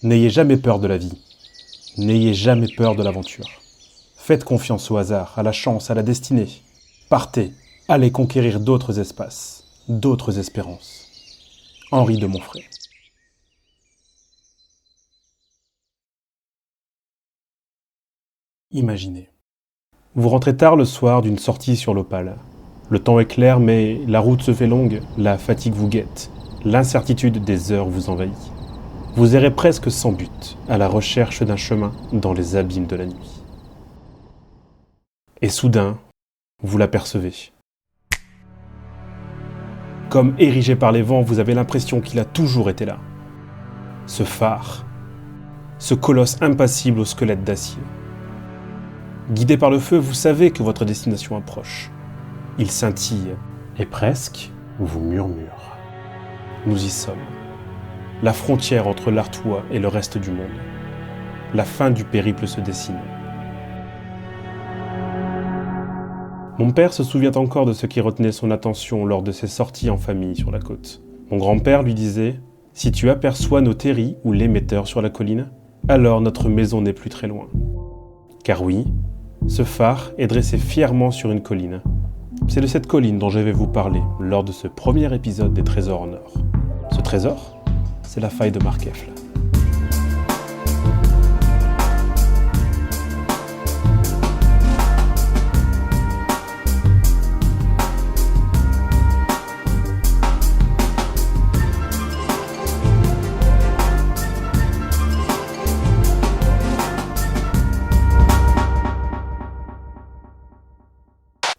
N'ayez jamais peur de la vie. N'ayez jamais peur de l'aventure. Faites confiance au hasard, à la chance, à la destinée. Partez, allez conquérir d'autres espaces, d'autres espérances. Henri de Montfray. Imaginez. Vous rentrez tard le soir d'une sortie sur l'Opale. Le temps est clair, mais la route se fait longue, la fatigue vous guette, l'incertitude des heures vous envahit. Vous errez presque sans but, à la recherche d'un chemin dans les abîmes de la nuit. Et soudain, vous l'apercevez. Comme érigé par les vents, vous avez l'impression qu'il a toujours été là. Ce phare, ce colosse impassible au squelette d'acier. Guidé par le feu, vous savez que votre destination approche. Il scintille et presque vous murmure. Nous y sommes. La frontière entre l'Artois et le reste du monde. La fin du périple se dessine. Mon père se souvient encore de ce qui retenait son attention lors de ses sorties en famille sur la côte. Mon grand-père lui disait « Si tu aperçois nos terris ou l'émetteur sur la colline, alors notre maison n'est plus très loin. » Car oui, ce phare est dressé fièrement sur une colline. C'est de cette colline dont je vais vous parler lors de ce premier épisode des Trésors en or. Ce trésor, c'est la faille de Markefle.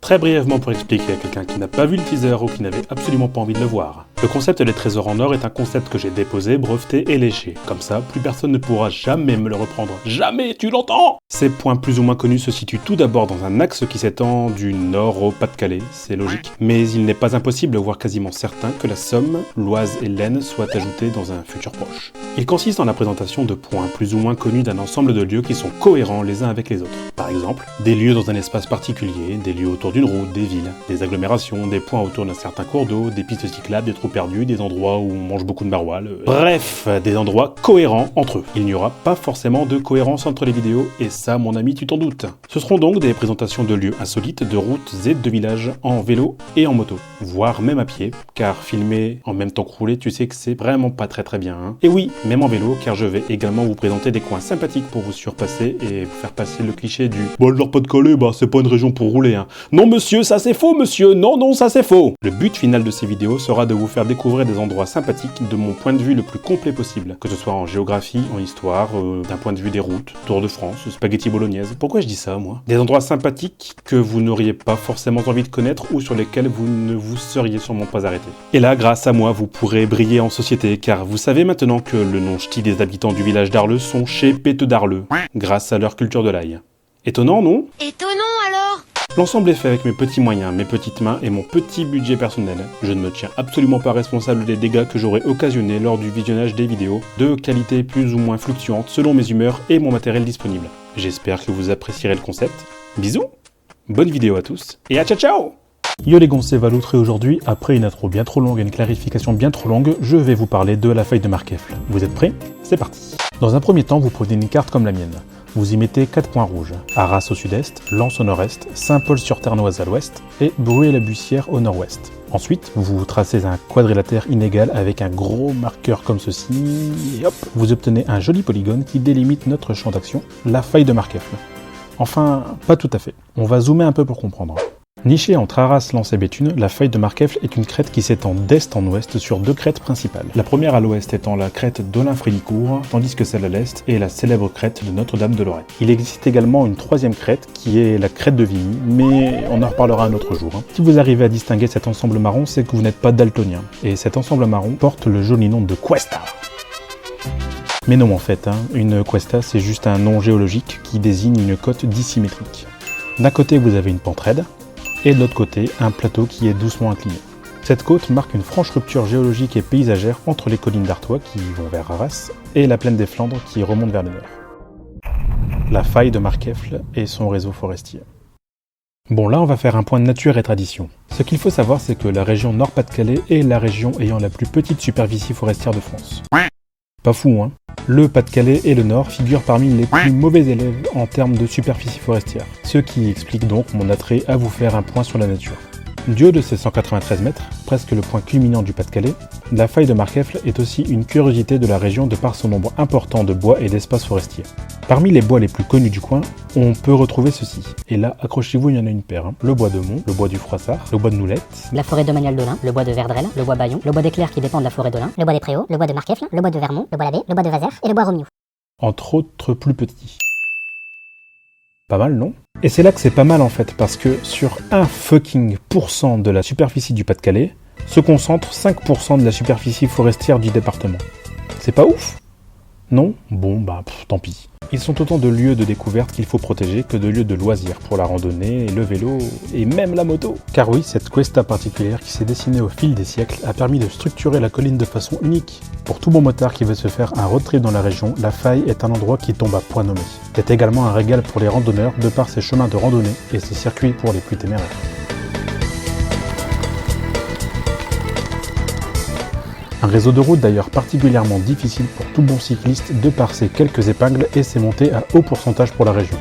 Très brièvement pour expliquer à quelqu'un qui n'a pas vu le teaser ou qui n'avait absolument pas envie de le voir. Le concept des trésors en or est un concept que j'ai déposé, breveté et léché. Comme ça, plus personne ne pourra jamais me le reprendre. Jamais, tu l'entends ? Ces points plus ou moins connus se situent tout d'abord dans un axe qui s'étend du nord au Pas-de-Calais, c'est logique. Mais il n'est pas impossible, voire quasiment certain, que la Somme, l'Oise et l'Aisne soient ajoutées dans un futur proche. Il consiste en la présentation de points plus ou moins connus d'un ensemble de lieux qui sont cohérents les uns avec les autres. Par exemple, des lieux dans un espace particulier, des lieux autour d'une route, des villes, des agglomérations, des points autour d'un certain cours d'eau, des pistes cyclables, des trous perdus, des endroits où on mange beaucoup de maroilles, bref, des endroits cohérents entre eux. Il n'y aura pas forcément de cohérence entre les vidéos, et ça, mon ami, tu t'en doutes. Ce seront donc des présentations de lieux insolites, de routes et de villages en vélo et en moto, voire même à pied, car filmer en même temps que rouler, tu sais que c'est vraiment pas très bien, hein. Et oui, même en vélo, car je vais également vous présenter des coins sympathiques pour vous surpasser et vous faire passer le cliché du « Bon, le Pas-de-Calais, c'est pas une région pour rouler, hein. Non, monsieur, ça c'est faux, monsieur. Non, ça c'est faux. » Le but final de ces vidéos sera de vous faire découvrir des endroits sympathiques de mon point de vue le plus complet possible, que ce soit en géographie, en histoire, d'un point de vue des routes, Tour de France, spaghetti bolognaise. Pourquoi je dis ça, moi ? Des endroits sympathiques que vous n'auriez pas forcément envie de connaître ou sur lesquels vous ne vous seriez sûrement pas arrêté. Et là, grâce à moi, vous pourrez briller en société, car vous savez maintenant que le nom ch'ti des habitants du village d'Arleux sont chez Péteux d'Arleux, grâce à leur culture de l'ail. Étonnant, non ? Étonnant alors ? L'ensemble est fait avec mes petits moyens, mes petites mains et mon petit budget personnel. Je ne me tiens absolument pas responsable des dégâts que j'aurais occasionnés lors du visionnage des vidéos, de qualité plus ou moins fluctuante selon mes humeurs et mon matériel disponible. J'espère que vous apprécierez le concept. Bisous, bonne vidéo à tous et à ciao. Yo les gons, c'est Valoutre et aujourd'hui, après une intro bien trop longue et une clarification bien trop longue, je vais vous parler de la faille de Markefle. Vous êtes prêts ? C'est parti. Dans un premier temps, vous prenez une carte comme la mienne. Vous y mettez 4 points rouges, Arras au sud-est, Lens au nord-est, Saint-Paul-sur-Ternoise à l'ouest et Bruay-la-Bussière au nord-ouest. Ensuite, vous tracez un quadrilatère inégal avec un gros marqueur comme ceci, et hop, vous obtenez un joli polygone qui délimite notre champ d'action, la faille de Markefle. Enfin, pas tout à fait. On va zoomer un peu pour comprendre. Nichée entre Arras, Lens et Béthune, la faille de Markefle est une crête qui s'étend d'est en ouest sur 2 crêtes principales. La première à l'ouest étant la crête d'Olin-Frélicourt, tandis que celle à l'est est la célèbre crête de Notre-Dame de Lorette. Il existe également une troisième crête qui est la crête de Vigny, mais on en reparlera un autre jour. Si vous arrivez à distinguer cet ensemble marron, c'est que vous n'êtes pas daltonien. Et cet ensemble marron porte le joli nom de Cuesta. Mais non en fait, une cuesta c'est juste un nom géologique qui désigne une côte dissymétrique. D'un côté vous avez une pente raide, et de l'autre côté, un plateau qui est doucement incliné. Cette côte marque une franche rupture géologique et paysagère entre les collines d'Artois qui vont vers Arras et la plaine des Flandres qui remonte vers le nord. La faille de Markefle et son réseau forestier. Bon là on va faire un point de nature et tradition. Ce qu'il faut savoir c'est que la région Nord-Pas-de-Calais est la région ayant la plus petite superficie forestière de France. Pas fou hein ? Le Pas-de-Calais et le Nord figurent parmi les plus mauvais élèves en termes de superficie forestière, ce qui explique donc mon attrait à vous faire un point sur la nature. Du haut de ses 193 mètres, presque le point culminant du Pas-de-Calais, la faille de Markefle est aussi une curiosité de la région de par son nombre important de bois et d'espaces forestiers. Parmi les bois les plus connus du coin, on peut retrouver ceci. Et là, accrochez-vous, il y en a une paire. Le bois de Mont, le bois du Froissart, le bois de Noulette, la forêt de Manuel Dolin, le bois de Verdrel, le bois Bayon, le bois d'Éclair qui dépend de la forêt de l'Ain, le bois des Préaux, le bois de Markefle, le bois de Vermont, le bois l'Abbé, le bois de Vazer et le bois Romiou. Entre autres plus petits. Pas mal, non? Et c'est là que c'est pas mal en fait, parce que sur 1% de la superficie du Pas-de-Calais, se concentre 5% de la superficie forestière du département. C'est pas ouf? Non? Bon, tant pis. Ils sont autant de lieux de découverte qu'il faut protéger que de lieux de loisirs pour la randonnée, le vélo et même la moto. Car oui, cette cuesta particulière qui s'est dessinée au fil des siècles a permis de structurer la colline de façon unique. Pour tout bon motard qui veut se faire un road trip dans la région, la faille est un endroit qui tombe à point nommé. C'est également un régal pour les randonneurs de par ses chemins de randonnée et ses circuits pour les plus téméraires. Un réseau de routes d'ailleurs particulièrement difficile pour tout bon cycliste de par ses quelques épingles et ses montées à haut pourcentage pour la région.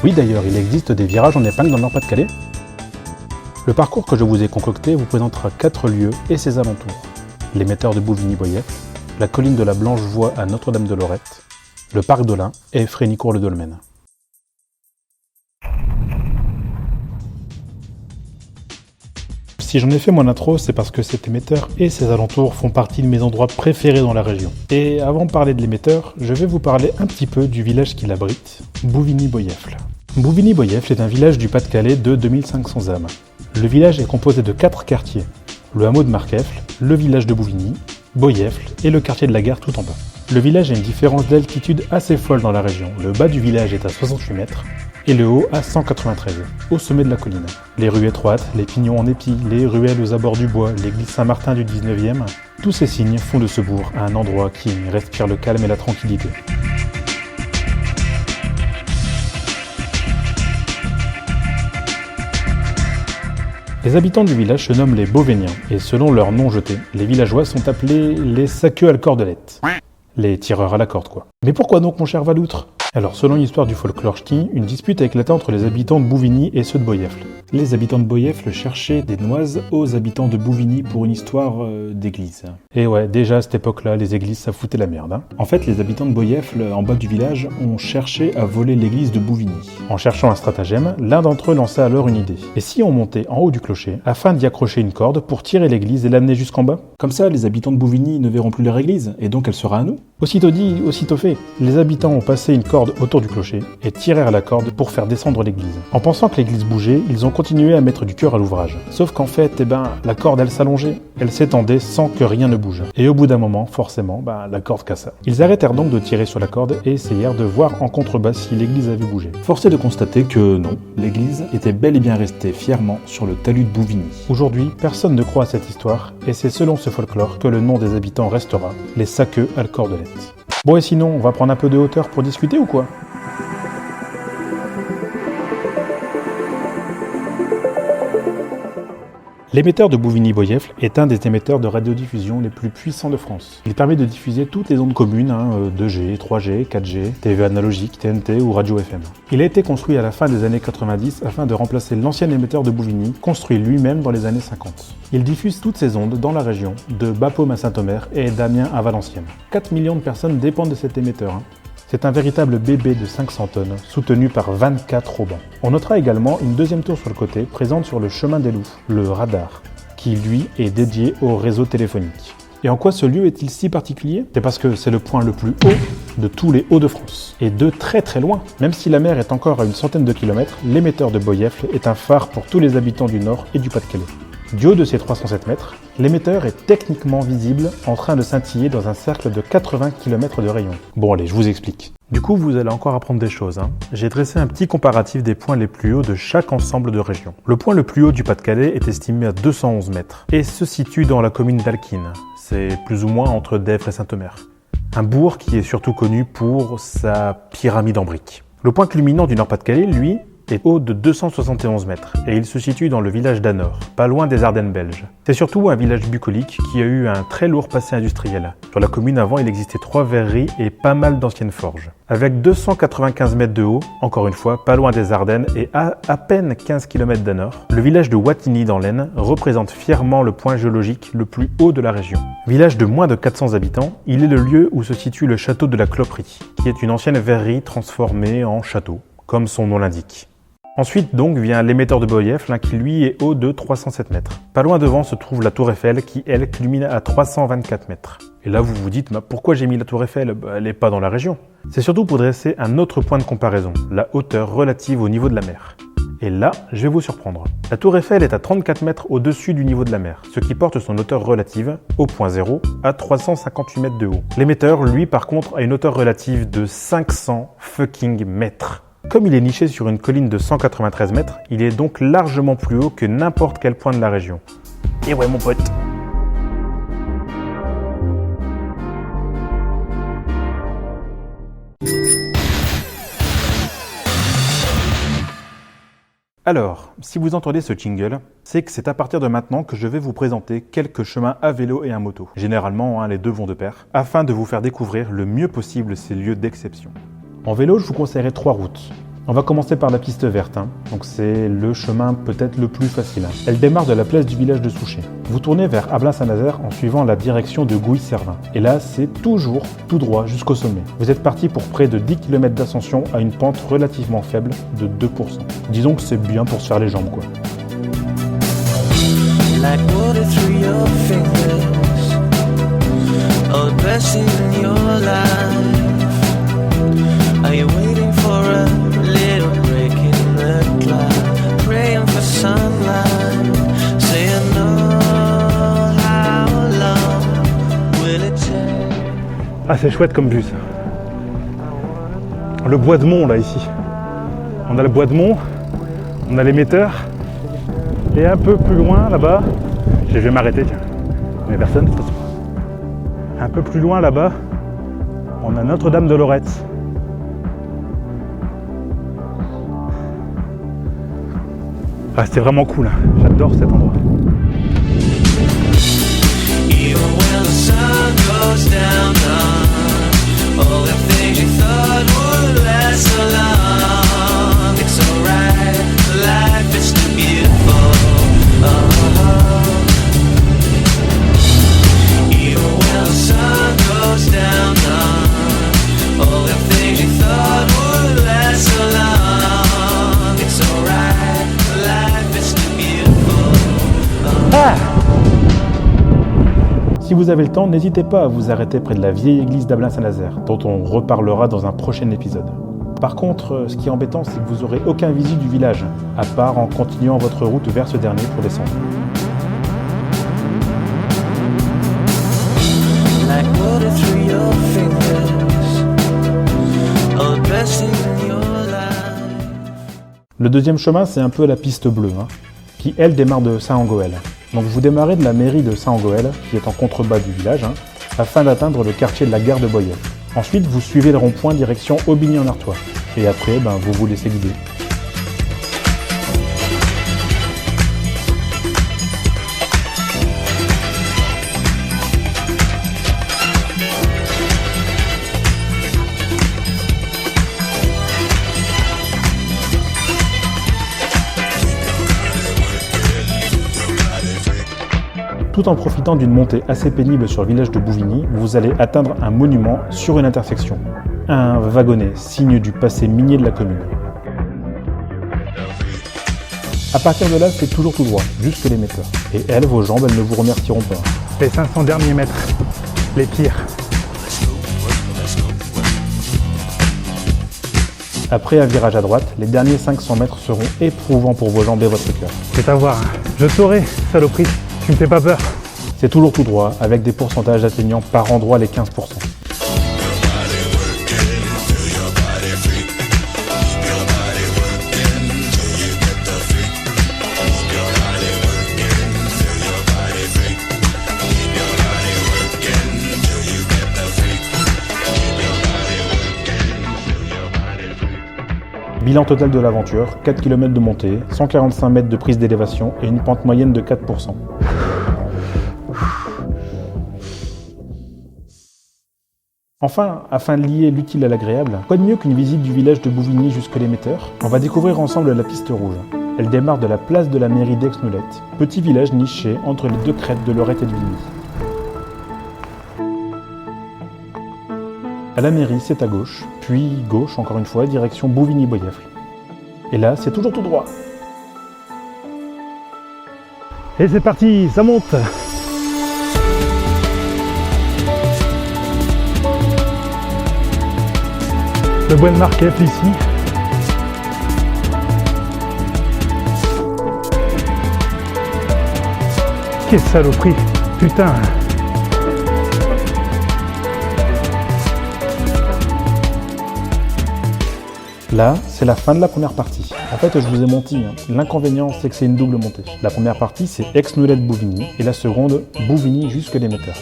Oui d'ailleurs, il existe des virages en épingle dans le Nord-Pas-de-Calais. Le parcours que je vous ai concocté vous présentera 4 lieux et ses alentours. L'émetteur de Bouvigny-Boyefle, la colline de la Blanche-Voie à Notre-Dame-de-Lorette, le parc de l'Ain et Frénicourt-le-Dolmen. Si j'en ai fait mon intro, c'est parce que cet émetteur et ses alentours font partie de mes endroits préférés dans la région. Et avant de parler de l'émetteur, je vais vous parler un petit peu du village qui l'abrite, Bouvigny-Boyefle. Bouvigny-Boyefle est un village du Pas-de-Calais de 2500 âmes. Le village est composé de 4 quartiers, le hameau de Markefle, le village de Bouvigny, Boyefle et le quartier de la Gare tout en bas. Le village a une différence d'altitude assez folle dans la région. Le bas du village est à 68 mètres, et le haut à 193, au sommet de la colline. Les rues étroites, les pignons en épi, les ruelles aux abords du bois, l'église Saint-Martin du 19e, tous ces signes font de ce bourg un endroit qui respire le calme et la tranquillité. Les habitants du village se nomment les Beauvainiens, et selon leur nom jeté, les villageois sont appelés les saqueux à la cordelette. Les tireurs à la corde, quoi. Mais pourquoi donc, mon cher Valoutre ? Alors, selon l'histoire du folklore ch'ti, une dispute a éclaté entre les habitants de Bouvigny et ceux de Boyefle. Les habitants de Boyefle cherchaient des noises aux habitants de Bouvigny pour une histoire d'église. Et ouais, déjà à cette époque-là, les églises, ça foutait la merde. En fait, les habitants de Boyefle, en bas du village, ont cherché à voler l'église de Bouvigny. En cherchant un stratagème, l'un d'entre eux lança alors une idée. Et si on montait en haut du clocher, afin d'y accrocher une corde pour tirer l'église et l'amener jusqu'en bas? Comme ça, les habitants de Bouvigny ne verront plus leur église, et donc elle sera à nous. Aussitôt dit, aussitôt fait. Les habitants ont passé une corde autour du clocher et tirèrent la corde pour faire descendre l'église. En pensant que l'église bougeait, ils ont continué à mettre du cœur à l'ouvrage. Sauf qu'en fait, la corde elle s'allongeait, elle s'étendait sans que rien ne bouge. Et au bout d'un moment, forcément, la corde cassa. Ils arrêtèrent donc de tirer sur la corde et essayèrent de voir en contrebas si l'église avait bougé. Force est de constater que non, l'église était bel et bien restée fièrement sur le talus de Bouvigny. Aujourd'hui, personne ne croit à cette histoire et c'est selon ce folklore que le nom des habitants restera les saqueux à la cordelette. Bon et sinon, on va prendre un peu de hauteur pour discuter ou quoi ? L'émetteur de Bouvigny-Boyefle est un des émetteurs de radiodiffusion les plus puissants de France. Il permet de diffuser toutes les ondes communes, 2G, 3G, 4G, TV analogique, TNT ou radio FM. Il a été construit à la fin des années 90 afin de remplacer l'ancien émetteur de Bouvigny, construit lui-même dans les années 50. Il diffuse toutes ces ondes dans la région, de Bapaume à Saint-Omer et d'Amiens à Valenciennes. 4 millions de personnes dépendent de cet émetteur. C'est un véritable bébé de 500 tonnes, soutenu par 24 haubans. On notera également une deuxième tour sur le côté, présente sur le chemin des loups, le radar, qui lui est dédié au réseau téléphonique. Et en quoi ce lieu est-il si particulier ? C'est parce que c'est le point le plus haut de tous les Hauts-de-France. Et de très très loin. Même si la mer est encore à une centaine de kilomètres, l'émetteur de Boyefle est un phare pour tous les habitants du Nord et du Pas-de-Calais. Du haut de ses 307 mètres, l'émetteur est techniquement visible en train de scintiller dans un cercle de 80 km de rayon. Bon allez, je vous explique. Du coup, vous allez encore apprendre des choses. J'ai dressé un petit comparatif des points les plus hauts de chaque ensemble de régions. Le point le plus haut du Pas-de-Calais est estimé à 211 mètres et se situe dans la commune d'Alquin. C'est plus ou moins entre Dèvres et Saint-Omer. Un bourg qui est surtout connu pour sa pyramide en briques. Le point culminant du Nord-Pas-de-Calais, lui, est haut de 271 mètres et il se situe dans le village d'Anor, pas loin des Ardennes belges. C'est surtout un village bucolique qui a eu un très lourd passé industriel. Sur la commune avant, il existait 3 verreries et pas mal d'anciennes forges. Avec 295 mètres de haut, encore une fois, pas loin des Ardennes et à peine 15 km d'Anor, le village de Wattignies dans l'Aisne représente fièrement le point géologique le plus haut de la région. Village de moins de 400 habitants, il est le lieu où se situe le château de la Cloperie, qui est une ancienne verrerie transformée en château, comme son nom l'indique. Ensuite donc vient l'émetteur de Boyef, qui lui est haut de 307 mètres. Pas loin devant se trouve la tour Eiffel qui elle culmine à 324 mètres. Et là vous vous dites pourquoi j'ai mis la tour Eiffel, elle n'est pas dans la région. C'est surtout pour dresser un autre point de comparaison, la hauteur relative au niveau de la mer. Et là, je vais vous surprendre. La tour Eiffel est à 34 mètres au-dessus du niveau de la mer, ce qui porte son hauteur relative, au point zéro, à 358 mètres de haut. L'émetteur, lui, par contre, a une hauteur relative de 500 fucking mètres. Comme il est niché sur une colline de 193 mètres, il est donc largement plus haut que n'importe quel point de la région. Et ouais mon pote. Alors, si vous entendez ce jingle, c'est que c'est à partir de maintenant que je vais vous présenter quelques chemins à vélo et à moto. Généralement, les deux vont de pair, afin de vous faire découvrir le mieux possible ces lieux d'exception. En vélo, je vous conseillerais 3 routes. On va commencer par la piste verte, donc c'est le chemin peut-être le plus facile. Elle démarre de la place du village de Souchet. Vous tournez vers Ablain-Saint-Nazaire en suivant la direction de Gouy-Servin. Et là, c'est toujours tout droit jusqu'au sommet. Vous êtes parti pour près de 10 km d'ascension à une pente relativement faible de 2%. Disons que c'est bien pour se faire les jambes, quoi. Like water through your fingers, all the best in your life. Are you waiting for a little break in the cloud? Praying for sunlight, saying no, how long will it take? Ah, c'est chouette comme vue ça. Le bois de Mont là ici. On a le bois de Mont, on a l'émetteur. Et un peu plus loin là-bas, je vais m'arrêter tiens. Mais personne de toute façon. Un peu plus loin là-bas, on a Notre-Dame de Lorette. Ah, c'était vraiment cool, j'adore cet endroit. Si vous avez le temps, n'hésitez pas à vous arrêter près de la vieille église d'Ablain-Saint-Nazaire, dont on reparlera dans un prochain épisode. Par contre, ce qui est embêtant, c'est que vous n'aurez aucun visu du village, à part en continuant votre route vers ce dernier pour descendre. Le deuxième chemin, c'est un peu la piste bleue, qui elle démarre de Saint-Angoël. Donc vous démarrez de la mairie de Saint-Angoël, qui est en contrebas du village, afin d'atteindre le quartier de la gare de Boyef. Ensuite, vous suivez le rond-point direction Aubigny-en-Artois. Et après, vous vous laissez guider. Tout en profitant d'une montée assez pénible sur le village de Bouvigny, vous allez atteindre un monument sur une intersection. Un wagonnet, signe du passé minier de la commune. À partir de là, c'est toujours tout droit, jusque l'émetteur. Et vos jambes, elles ne vous remercieront pas. Les 500 derniers mètres, les pires. Après un virage à droite, les derniers 500 mètres seront éprouvants pour vos jambes et votre cœur. C'est à voir, je saurai, saloperie. Tu me fais pas peur. C'est toujours tout droit, avec des pourcentages atteignant par endroit les 15%. Bilan total de l'aventure, 4 km de montée, 145 mètres de prise d'élévation et une pente moyenne de 4%. Enfin, afin de lier l'utile à l'agréable, quoi de mieux qu'une visite du village de Bouvigny jusqu'à l'émetteur? On va découvrir ensemble la piste rouge. Elle démarre de la place de la mairie d'Aix-Noulette, petit village niché entre les deux crêtes de Lorette et de Vigny. À la mairie, c'est à gauche, puis gauche encore une fois, direction Bouvigny-Boyeffle. Et là, c'est toujours tout droit. Et c'est parti, ça monte! Le bois de Marquette ici. Quelle saloperie, putain! Là, c'est la fin de la première partie. En fait, je vous ai menti. L'inconvénient, c'est que c'est une double montée. La première partie, c'est Aix-Noulette-Bouvigny et la seconde, Bouvigny jusqu'à l'émetteur.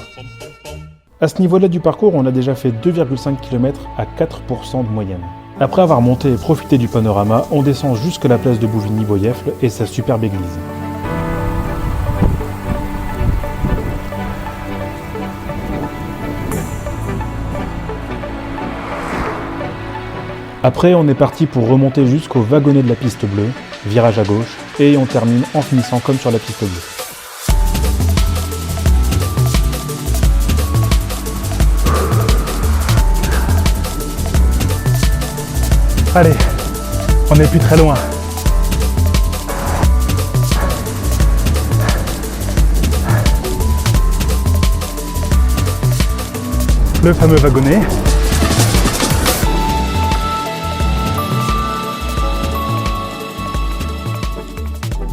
À ce niveau-là du parcours, on a déjà fait 2,5 km à 4% de moyenne. Après avoir monté et profité du panorama, on descend jusqu'à la place de Bouvigny-Boyeffle et sa superbe église. Après, on est parti pour remonter jusqu'au wagonnet de la piste bleue, virage à gauche, et on termine en finissant comme sur la piste bleue. Allez, on n'est plus très loin. Le fameux wagonnet.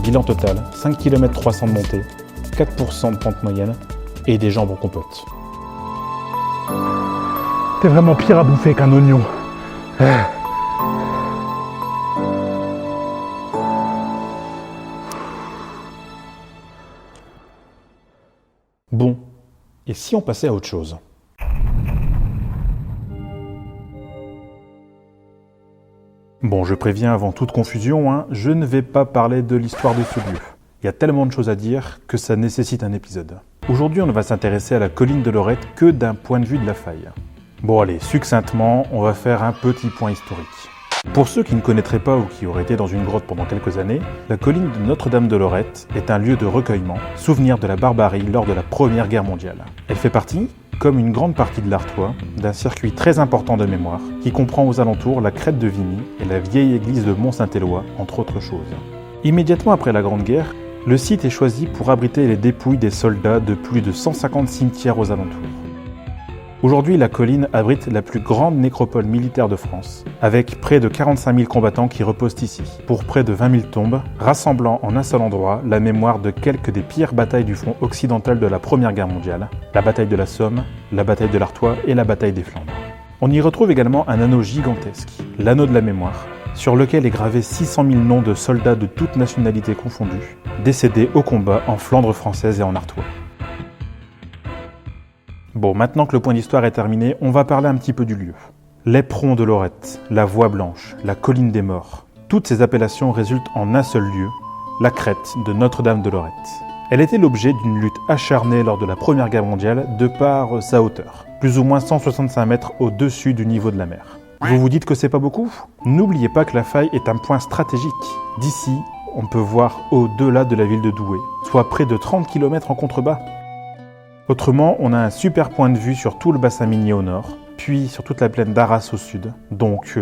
Bilan total, 5 km 300 de montée, 4% de pente moyenne et des jambes en compote. T'es vraiment pire à bouffer qu'un oignon. Bon, et si on passait à autre chose? Bon, je préviens avant toute confusion, je ne vais pas parler de l'histoire de ce lieu. Il y a tellement de choses à dire que ça nécessite un épisode. Aujourd'hui, on ne va s'intéresser à la colline de Lorette que d'un point de vue de la faille. Bon allez, succinctement, on va faire un petit point historique. Pour ceux qui ne connaîtraient pas ou qui auraient été dans une grotte pendant quelques années, la colline de Notre-Dame de Lorette est un lieu de recueillement, souvenir de la barbarie lors de la Première Guerre mondiale. Elle fait partie, comme une grande partie de l'Artois, d'un circuit très important de mémoire, qui comprend aux alentours la crête de Vigny et la vieille église de Mont-Saint-Éloi, entre autres choses. Immédiatement après la Grande Guerre, le site est choisi pour abriter les dépouilles des soldats de plus de 150 cimetières aux alentours. Aujourd'hui, la colline abrite la plus grande nécropole militaire de France, avec près de 45 000 combattants qui reposent ici, pour près de 20 000 tombes, rassemblant en un seul endroit la mémoire de quelques des pires batailles du front occidental de la Première Guerre mondiale, la bataille de la Somme, la bataille de l'Artois et la bataille des Flandres. On y retrouve également un anneau gigantesque, l'anneau de la mémoire, sur lequel est gravé 600 000 noms de soldats de toutes nationalités confondues, décédés au combat en Flandre française et en Artois. Bon, maintenant que le point d'histoire est terminé, on va parler un petit peu du lieu. L'éperon de Lorette, la voie blanche, la colline des morts, toutes ces appellations résultent en un seul lieu, la crête de Notre-Dame de Lorette. Elle était l'objet d'une lutte acharnée lors de la Première Guerre mondiale de par sa hauteur, plus ou moins 165 mètres au-dessus du niveau de la mer. Vous vous dites que c'est pas beaucoup? N'oubliez pas que la faille est un point stratégique. D'ici, on peut voir au-delà de la ville de Douai, soit près de 30 km en contrebas. Autrement, on a un super point de vue sur tout le bassin minier au nord, puis sur toute la plaine d'Arras au sud, donc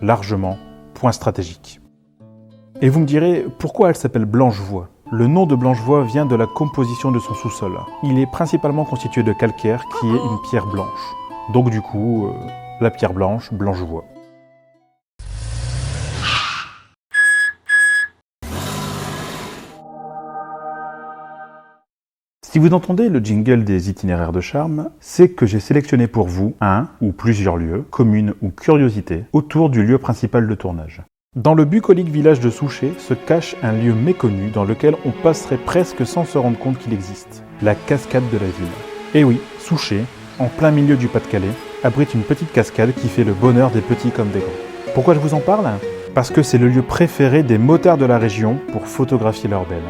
largement, point stratégique. Et vous me direz, pourquoi elle s'appelle Blanchevoie? Le nom de Blanchevoie vient de la composition de son sous-sol. Il est principalement constitué de calcaire, qui est une pierre blanche. Donc du coup, la pierre blanche, Blanchevoie. Si vous entendez le jingle des itinéraires de charme, c'est que j'ai sélectionné pour vous un ou plusieurs lieux, communes ou curiosités, autour du lieu principal de tournage. Dans le bucolique village de Souchet se cache un lieu méconnu dans lequel on passerait presque sans se rendre compte qu'il existe, la cascade de la ville. Et oui, Souchet, en plein milieu du Pas-de-Calais, abrite une petite cascade qui fait le bonheur des petits comme des grands. Pourquoi je vous en parle? parce que c'est le lieu préféré des motards de la région pour photographier leurs belles.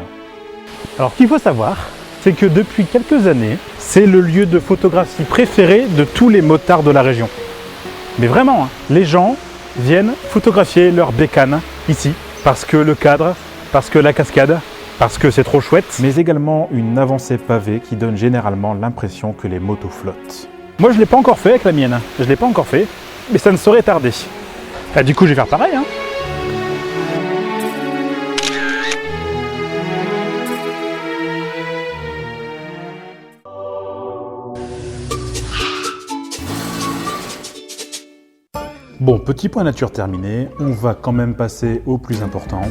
Alors, ce qu'il faut savoir, c'est que depuis quelques années, c'est le lieu de photographie préféré de tous les motards de la région. Mais vraiment, hein, les gens viennent photographier leur bécane ici, parce que le cadre, parce que la cascade, parce que c'est trop chouette. Mais également une avancée pavée qui donne généralement l'impression que les motos flottent. Moi, je ne l'ai pas encore fait avec la mienne, je ne l'ai pas encore fait, mais ça ne saurait tarder. Ah, du coup, je vais faire pareil, hein. Bon, petit point nature terminé, on va quand même passer au plus important.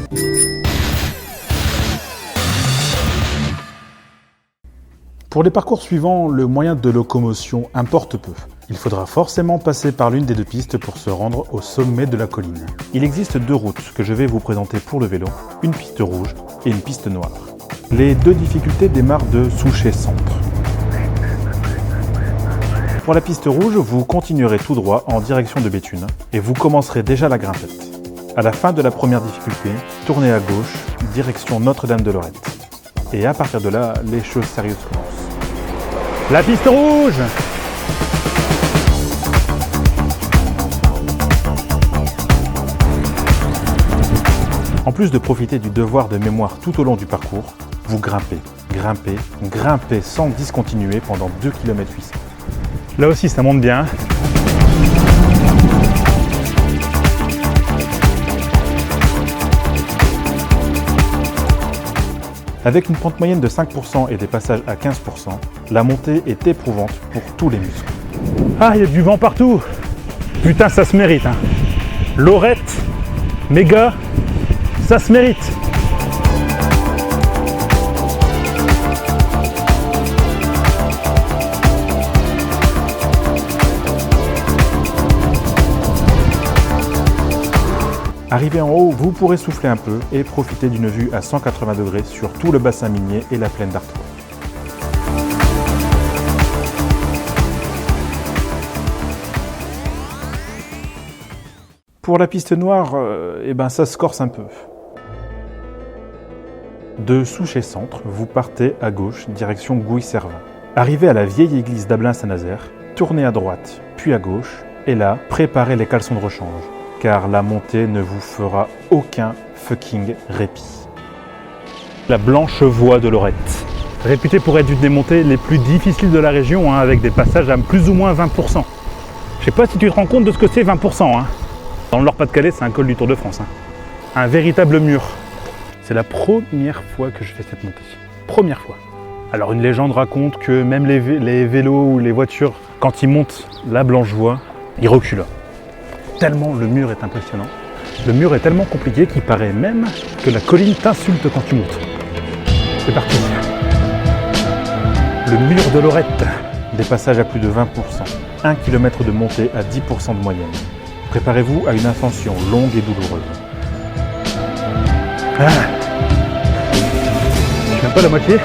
Pour les parcours suivants, le moyen de locomotion importe peu. Il faudra forcément passer par l'une des deux pistes pour se rendre au sommet de la colline. Il existe deux routes que je vais vous présenter pour le vélo, une piste rouge et une piste noire. Les deux difficultés démarrent de Souchet-Centre. Pour la piste rouge, vous continuerez tout droit en direction de Béthune et vous commencerez déjà la grimpette. À la fin de la première difficulté, tournez à gauche, direction Notre-Dame-de-Lorette. Et à partir de là, les choses sérieuses commencent. La piste rouge! En plus de profiter du devoir de mémoire tout au long du parcours, vous grimpez, grimpez, grimpez sans discontinuer pendant 2 km 800. Là aussi, ça monte bien. Avec une pente moyenne de 5% et des passages à 15%, la montée est éprouvante pour tous les muscles. Ah, il y a du vent partout. Putain, ça se mérite, hein. Lorette, méga, ça se mérite. Arrivé en haut, vous pourrez souffler un peu et profiter d'une vue à 180 degrés sur tout le bassin minier et la plaine d'Artois. Pour la piste noire, ça se corse un peu. De Souchet-Centre, vous partez à gauche, direction Gouy-Servin. Arrivé à la vieille église d'Ablain-Saint-Nazaire, tournez à droite, puis à gauche, et là, préparez les caleçons de rechange, car la montée ne vous fera aucun fucking répit. La blanche voie de Lorette, réputée pour être une des montées les plus difficiles de la région, hein, avec des passages à plus ou moins 20%. Je sais pas si tu te rends compte de ce que c'est 20%. Hein. Dans le Nord-Pas-de-Calais, c'est un col du Tour de France. Hein. Un véritable mur. C'est la première fois que je fais cette montée. Première fois. Alors une légende raconte que même les vélos ou les voitures, quand ils montent la blanche voie, ils reculent. Tellement le mur est impressionnant. Le mur est tellement compliqué qu'il paraît même que la colline t'insulte quand tu montes. C'est parti. Le mur de Lorette. Des passages à plus de 20%, 1 km de montée à 10% de moyenne. Préparez-vous à une ascension longue et douloureuse. Ah. Je suis même pas la moitié,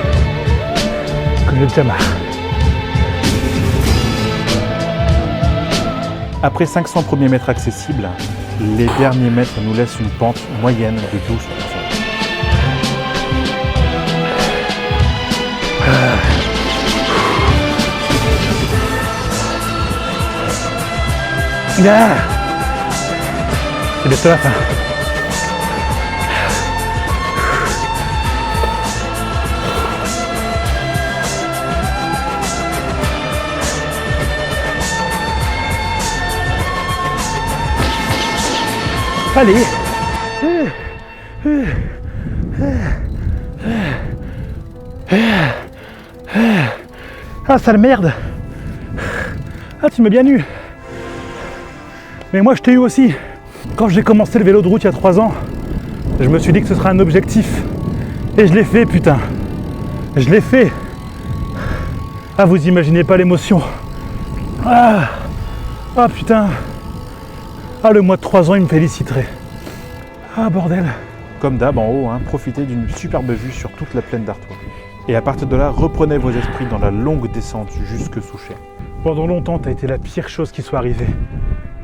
comme le Jamar. Après 500 premiers mètres accessibles, les derniers mètres nous laissent une pente moyenne de 12%. Ah. C'est bientôt la fin. Allez. Ah, sale merde. Ah, tu m'as bien eu. Mais moi, je t'ai eu aussi. Quand j'ai commencé le vélo de route il y a 3 ans, je me suis dit que ce serait un objectif. Et je l'ai fait, putain. Je l'ai fait. Ah, vous imaginez pas l'émotion. Ah, ah putain. Ah, le mois de 3 ans, il me féliciterait. Ah, bordel. Comme d'hab en haut, profitez d'une superbe vue sur toute la plaine d'Artois. Et à partir de là, reprenez vos esprits dans la longue descente jusque Souchet. Pendant longtemps, t'as été la pire chose qui soit arrivée.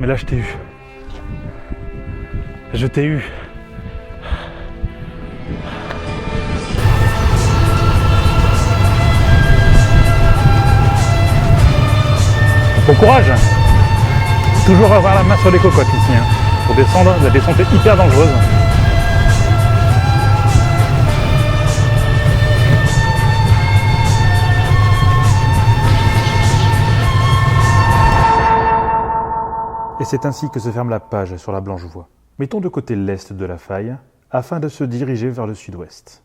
Mais là, je t'ai eu. Je t'ai eu. Bon courage. Toujours avoir la main sur les cocottes ici. Pour descendre, la descente est hyper dangereuse. Et c'est ainsi que se ferme la page sur la Blanchevoie. Mettons de côté l'est de la faille, afin de se diriger vers le sud-ouest.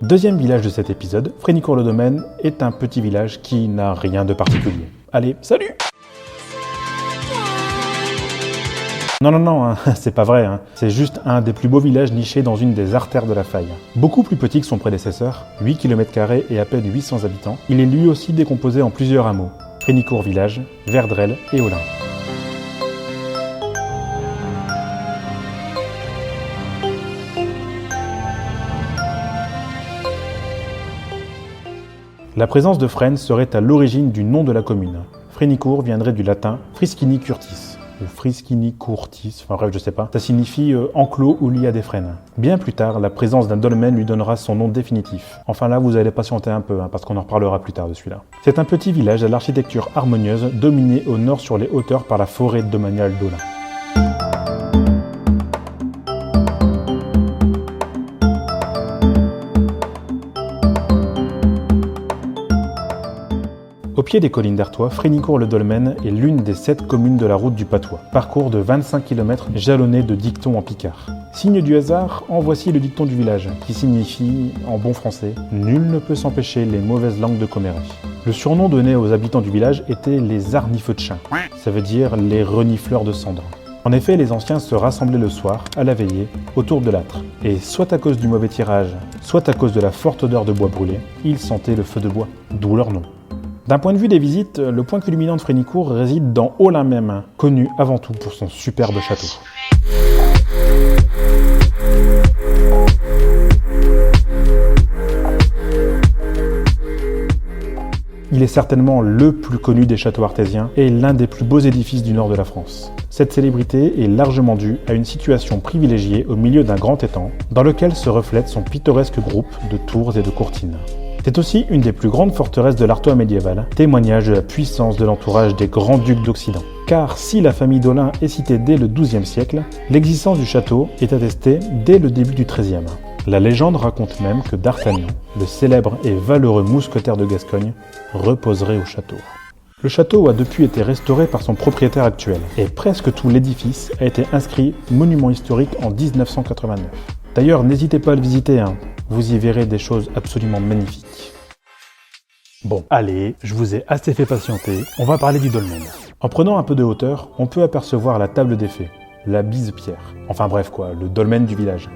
Deuxième village de cet épisode, Frénicourt-le-Domaine est un petit village qui n'a rien de particulier. Allez, salut! Non, c'est pas vrai, c'est juste un des plus beaux villages nichés dans une des artères de la faille. Beaucoup plus petit que son prédécesseur, 8 km² et à peine 800 habitants, il est lui aussi décomposé en plusieurs hameaux, Frénicourt village, Verdrel et Olin. La présence de frênes serait à l'origine du nom de la commune. Frénicourt viendrait du latin Friscini Curtis, ou Friscini Curtis, enfin bref, je sais pas. Ça signifie enclos où il y a des frênes. Bien plus tard, la présence d'un dolmen lui donnera son nom définitif. Enfin là, vous allez patienter un peu, parce qu'on en reparlera plus tard de celui-là. C'est un petit village à l'architecture harmonieuse, dominé au nord sur les hauteurs par la forêt domaniale d'Olin. Au pied des collines d'Artois, Frénicourt-le-Dolmen est l'une des 7 communes de la route du Patois. Parcours de 25 km jalonné de dictons en picard. Signe du hasard, en voici le dicton du village, qui signifie, en bon français, « Nul ne peut s'empêcher les mauvaises langues de commérer ». Le surnom donné aux habitants du village était les arnifeux de chien. Ça veut dire les renifleurs de cendres. En effet, les anciens se rassemblaient le soir, à la veillée, autour de l'âtre. Et soit à cause du mauvais tirage, soit à cause de la forte odeur de bois brûlé, ils sentaient le feu de bois, d'où leur nom. D'un point de vue des visites, le point culminant de Frénicourt réside dans Olin même, connu avant tout pour son superbe château. Il est certainement le plus connu des châteaux artésiens et l'un des plus beaux édifices du nord de la France. Cette célébrité est largement due à une situation privilégiée au milieu d'un grand étang, dans lequel se reflète son pittoresque groupe de tours et de courtines. C'est aussi une des plus grandes forteresses de l'Artois médiéval, témoignage de la puissance de l'entourage des grands ducs d'Occident. Car si la famille d'Olin est citée dès le XIIe siècle, l'existence du château est attestée dès le début du XIIIe. La légende raconte même que D'Artagnan, le célèbre et valeureux mousquetaire de Gascogne, reposerait au château. Le château a depuis été restauré par son propriétaire actuel, et presque tout l'édifice a été inscrit monument historique en 1989. D'ailleurs, n'hésitez pas à le visiter, vous y verrez des choses absolument magnifiques. Bon, allez, je vous ai assez fait patienter, on va parler du dolmen. En prenant un peu de hauteur, on peut apercevoir la table des fées, la bise-pierre, enfin bref quoi, le dolmen du village.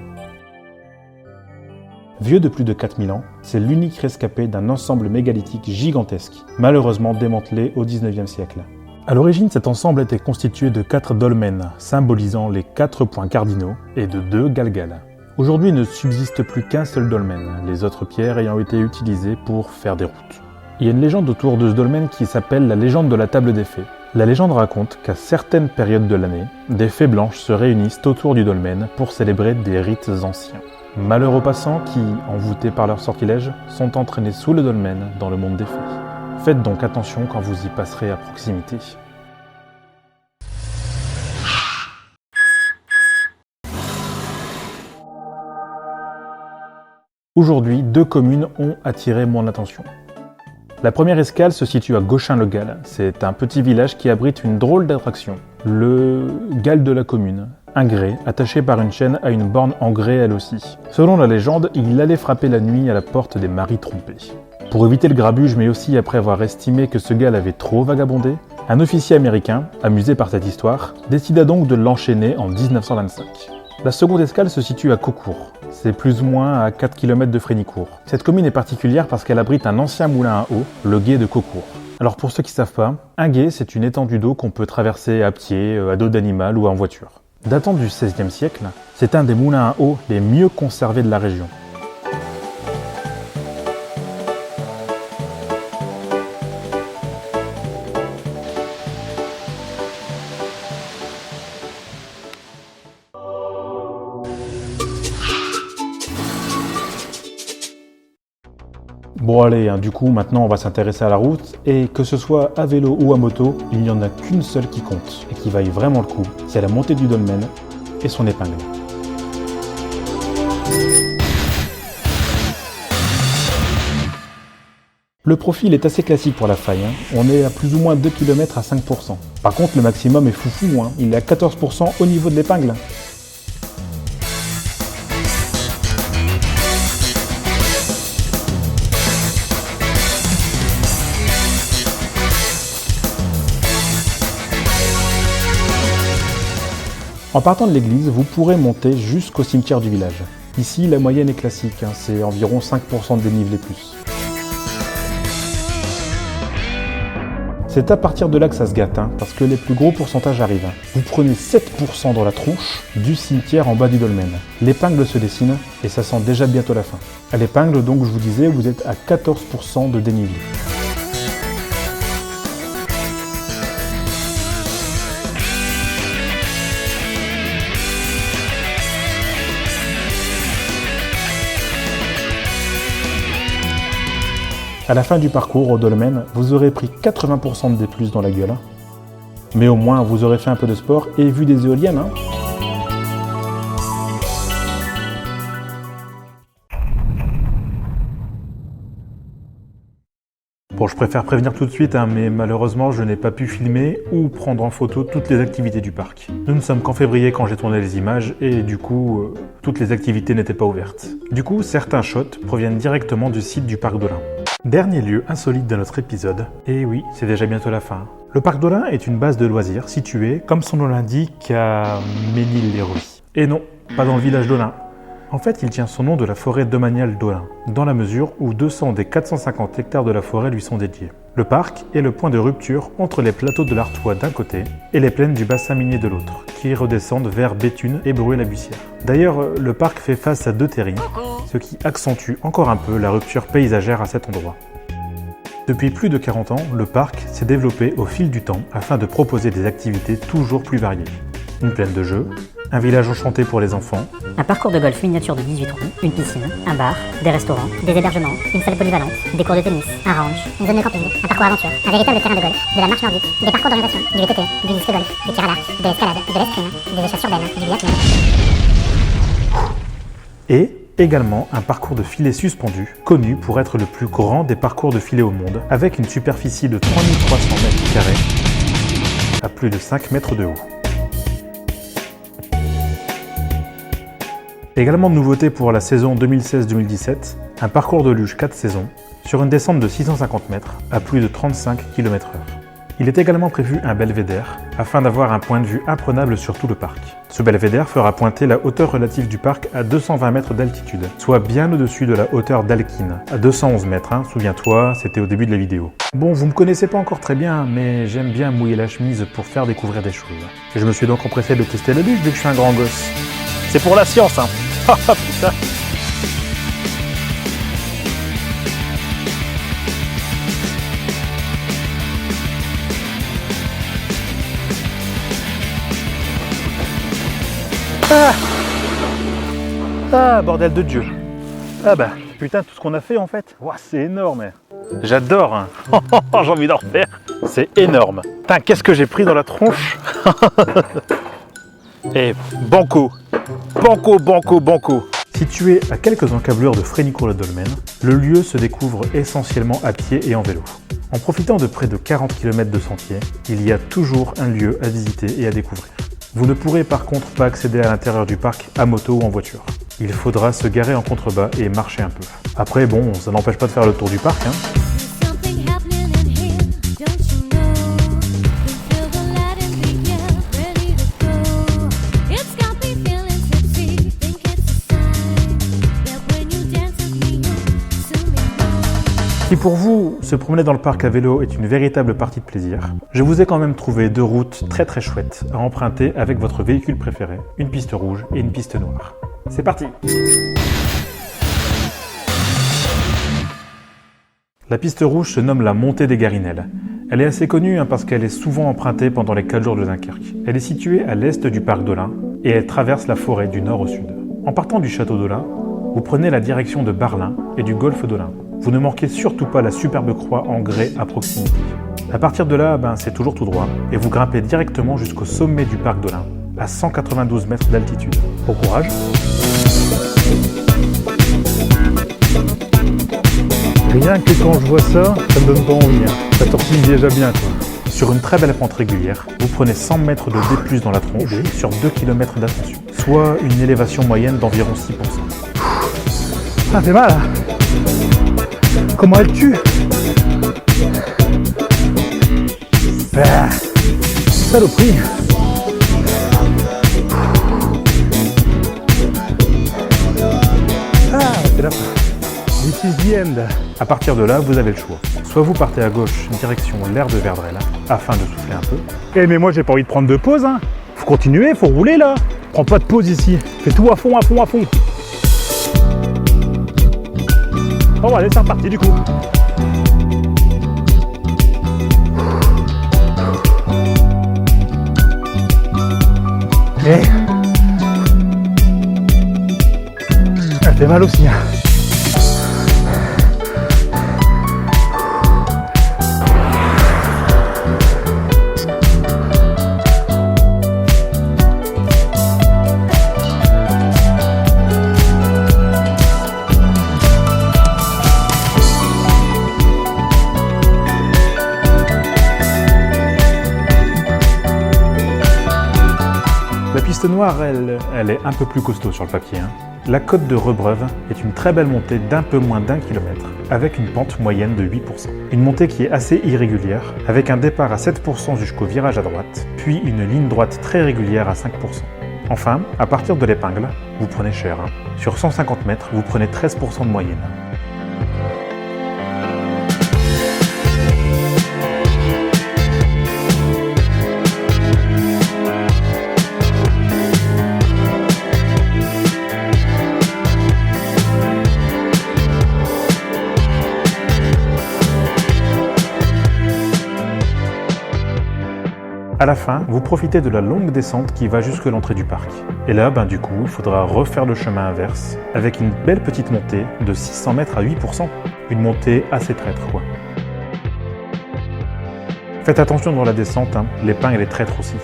Vieux de plus de 4000 ans, c'est l'unique rescapé d'un ensemble mégalithique gigantesque, malheureusement démantelé au XIXe siècle. A l'origine, cet ensemble était constitué de 4 dolmens, symbolisant les 4 points cardinaux, et de 2 galgales. Aujourd'hui, il ne subsiste plus qu'un seul dolmen, les autres pierres ayant été utilisées pour faire des routes. Il y a une légende autour de ce dolmen qui s'appelle la légende de la table des fées. La légende raconte qu'à certaines périodes de l'année, des fées blanches se réunissent autour du dolmen pour célébrer des rites anciens. Malheureux passants qui, envoûtés par leur sortilège, sont entraînés sous le dolmen dans le monde des fées. Faites donc attention quand vous y passerez à proximité. Aujourd'hui, 2 communes ont attiré mon attention. La première escale se situe à Gauchin-le-Gall. C'est un petit village qui abrite une drôle d'attraction, le Gall de la commune, un grès attaché par une chaîne à une borne en grès elle aussi. Selon la légende, il allait frapper la nuit à la porte des maris trompés. Pour éviter le grabuge, mais aussi après avoir estimé que ce Gall avait trop vagabondé, un officier américain, amusé par cette histoire, décida donc de l'enchaîner en 1925. La seconde escale se situe à Caucourt. C'est plus ou moins à 4 km de Frénicourt. Cette commune est particulière parce qu'elle abrite un ancien moulin à eau, le gué de Caucourt. Alors pour ceux qui ne savent pas, un gué c'est une étendue d'eau qu'on peut traverser à pied, à dos d'animal ou en voiture. Datant du XVIe siècle, c'est un des moulins à eau les mieux conservés de la région. Bon allez, du coup maintenant on va s'intéresser à la route, et que ce soit à vélo ou à moto, il n'y en a qu'une seule qui compte, et qui vaille vraiment le coup, c'est la montée du dolmen et son épingle. Le profil est assez classique pour la faille, on est à plus ou moins 2 km à 5%. Par contre le maximum est foufou, il est à 14% au niveau de l'épingle. En partant de l'église, vous pourrez monter jusqu'au cimetière du village. Ici, la moyenne est classique, c'est environ 5% de dénivelé plus. C'est à partir de là que ça se gâte, parce que les plus gros pourcentages arrivent. Vous prenez 7% dans la tronche du cimetière en bas du dolmen. L'épingle se dessine et ça sent déjà bientôt la fin. À l'épingle, donc, je vous disais, vous êtes à 14% de dénivelé. À la fin du parcours au dolmen, vous aurez pris 80% de D+ dans la gueule. Mais au moins, vous aurez fait un peu de sport et vu des éoliennes. Bon, je préfère prévenir tout de suite, mais malheureusement, je n'ai pas pu filmer ou prendre en photo toutes les activités du parc. Nous ne sommes qu'en février quand j'ai tourné les images et du coup, toutes les activités n'étaient pas ouvertes. Du coup, certains shots proviennent directement du site du parc d'Olin. Dernier lieu insolite de notre épisode, et oui, c'est déjà bientôt la fin. Le parc d'Olin est une base de loisirs située, comme son nom l'indique, à Ménil-les-Ruys. Et non, pas dans le village d'Olin. En fait, il tient son nom de la forêt domaniale d'Olin, dans la mesure où 200 des 450 hectares de la forêt lui sont dédiés. Le parc est le point de rupture entre les plateaux de l'Artois d'un côté et les plaines du bassin minier de l'autre, qui redescendent vers Béthune et Bruay-la-Bussière. D'ailleurs, le parc fait face à 2 terris, ce qui accentue encore un peu la rupture paysagère à cet endroit. Depuis plus de 40 ans, le parc s'est développé au fil du temps afin de proposer des activités toujours plus variées. Une plaine de jeux, un village enchanté pour les enfants, un parcours de golf miniature de 18 trous, une piscine, un bar, des restaurants, des hébergements, une salle polyvalente, des cours de tennis, un ranch, une zone de camping, un parcours aventure, un véritable terrain de golf, de la marche nordique, des parcours d'orientation, du VTT, du disque golf, du tir à l'arc, de l'escalade, de l'escrime, des échasses urbaines, du biathlon. Et également un parcours de filet suspendu, connu pour être le plus grand des parcours de filet au monde, avec une superficie de 3300 m² à plus de 5 mètres de haut. Également de nouveauté pour la saison 2016-2017, un parcours de luge 4 saisons, sur une descente de 650 mètres à plus de 35 km/h. Il est également prévu un belvédère, afin d'avoir un point de vue imprenable sur tout le parc. Ce belvédère fera pointer la hauteur relative du parc à 220 mètres d'altitude, soit bien au-dessus de la hauteur d'Alquine, à 211 mètres, souviens-toi, c'était au début de la vidéo. Bon, vous me connaissez pas encore très bien, mais j'aime bien mouiller la chemise pour faire découvrir des choses. Et je me suis donc empressé de tester la luge vu que je suis un grand gosse. C'est pour la science, Ah putain. Ah, bordel de Dieu. Ah bah, putain, tout ce qu'on a fait en fait. Ouah, c'est énorme. J'adore. J'ai envie d'en refaire. C'est énorme. Putain, qu'est-ce que j'ai pris dans la tronche. Et banco. Banco, banco, banco. Situé à quelques encablures de Frénicourt-le-Dolmen, le lieu se découvre essentiellement à pied et en vélo. En profitant de près de 40 km de sentiers, il y a toujours un lieu à visiter et à découvrir. Vous ne pourrez par contre pas accéder à l'intérieur du parc à moto ou en voiture. Il faudra se garer en contrebas et marcher un peu. Après bon, ça n'empêche pas de faire le tour du parc. Si pour vous, se promener dans le parc à vélo est une véritable partie de plaisir, je vous ai quand même trouvé 2 routes très chouettes à emprunter avec votre véhicule préféré, une piste rouge et une piste noire. C'est parti! La piste rouge se nomme la montée des Garinelles. Elle est assez connue parce qu'elle est souvent empruntée pendant les 4 jours de Dunkerque. Elle est située à l'est du parc d'Olin et elle traverse la forêt du nord au sud. En partant du château d'Olin, vous prenez la direction de Barlin et du golfe d'Olin. Vous ne manquez surtout pas la superbe croix en grès à proximité. À partir de là, c'est toujours tout droit et vous grimpez directement jusqu'au sommet du parc d'Olin, à 192 mètres d'altitude. Bon courage! Rien que quand je vois ça, ça me donne pas envie. Ça tortille déjà bien, quoi. Sur une très belle pente régulière, vous prenez 100 mètres de D+ dans la tronche sur 2 km d'ascension, soit une élévation moyenne d'environ 6%. Ah, c'est mal, hein. Comment elle tue? Saloperie. C'est la fin. This is the end. À partir de là, vous avez le choix. Soit vous partez à gauche, direction l'aire de Verdrel, afin de souffler un peu. Mais moi, j'ai pas envie de prendre de pause, hein. Faut continuer, faut rouler là. Prends pas de pause ici. Fais tout à fond, à fond, à fond. Bon, allez, c'est reparti du coup. Ça fait mal aussi, hein. La piste noire, elle est un peu plus costaud sur le papier, hein. La côte de Rebreuve est une très belle montée d'un peu moins d'1 kilomètre, avec une pente moyenne de 8%. Une montée qui est assez irrégulière, avec un départ à 7% jusqu'au virage à droite, puis une ligne droite très régulière à 5%. Enfin, à partir de l'épingle, vous prenez cher, hein. Sur 150 mètres, vous prenez 13% de moyenne. À la fin, vous profitez de la longue descente qui va jusque l'entrée du parc. Et là, du coup, il faudra refaire le chemin inverse, avec une belle petite montée de 600 mètres à 8%. Une montée assez traître, quoi. Faites attention dans la descente, hein. L'épingle est traître aussi.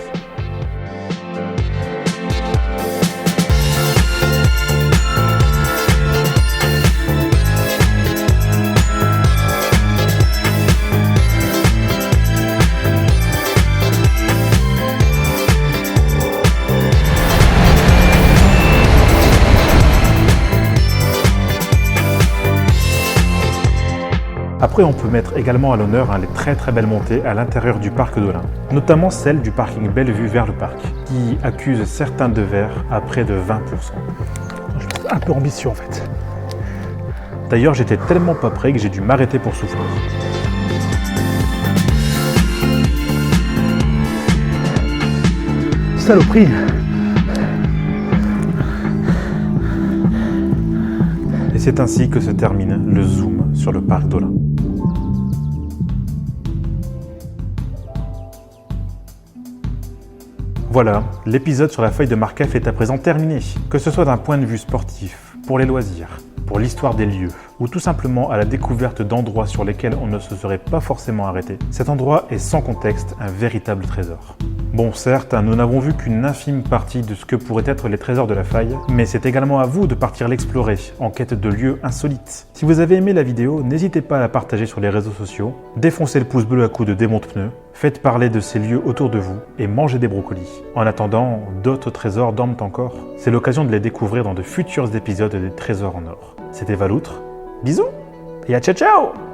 Après, on peut mettre également à l'honneur les très belles montées à l'intérieur du parc d'Olin, notamment celle du parking Bellevue vers le parc, qui accuse certains de verre à près de 20%. Je pense un peu ambitieux en fait. D'ailleurs, j'étais tellement pas prêt que j'ai dû m'arrêter pour souffler. Saloperie! Et c'est ainsi que se termine le zoom sur le parc d'Olin. Voilà, l'épisode sur la feuille de Markov est à présent terminé. Que ce soit d'un point de vue sportif, pour les loisirs, pour l'histoire des lieux, ou tout simplement à la découverte d'endroits sur lesquels on ne se serait pas forcément arrêté, cet endroit est sans contexte un véritable trésor. Bon, certes, nous n'avons vu qu'une infime partie de ce que pourraient être les trésors de la faille, mais c'est également à vous de partir l'explorer, en quête de lieux insolites. Si vous avez aimé la vidéo, n'hésitez pas à la partager sur les réseaux sociaux, défoncez le pouce bleu à coups de démonte-pneus, faites parler de ces lieux autour de vous, et mangez des brocolis. En attendant, d'autres trésors dorment encore. C'est l'occasion de les découvrir dans de futurs épisodes des Trésors en or. C'était Valoutre, bisous, et à ciao ciao!